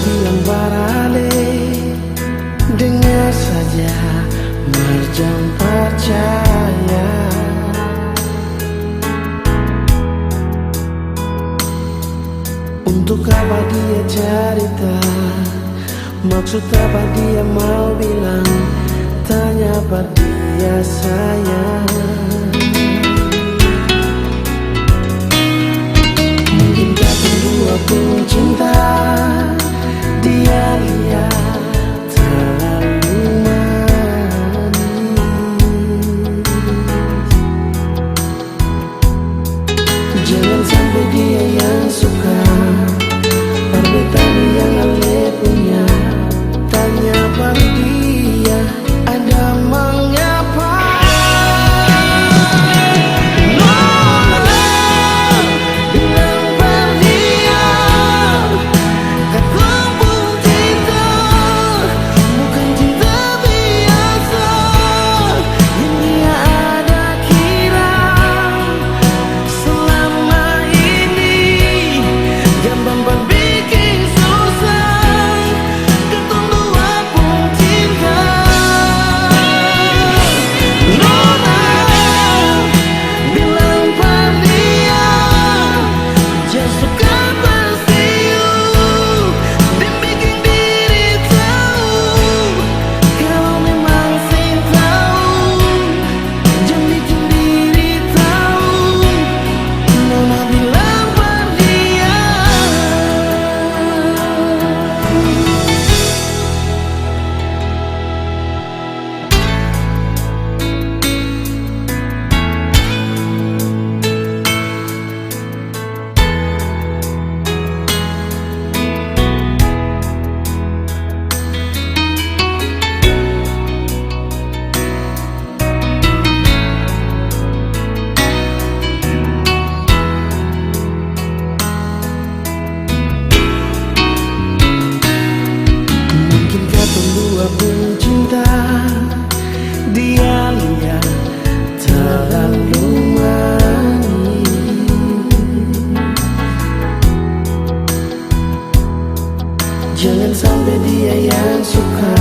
bilang barale, dengar saja Marjam percaya. Untuk apa dia cerita, maksud apa dia mau bilang, tanya pada dia sayang. Mungkin kata dua pun cinta, dia lihat terlalu manis. Jangan sampai dia yang suka perbetaan yang Ale punya, tanya pada dia ada mengapa. Pun cinta, dia lihat terlalu manis. Jangan sampai dia yang suka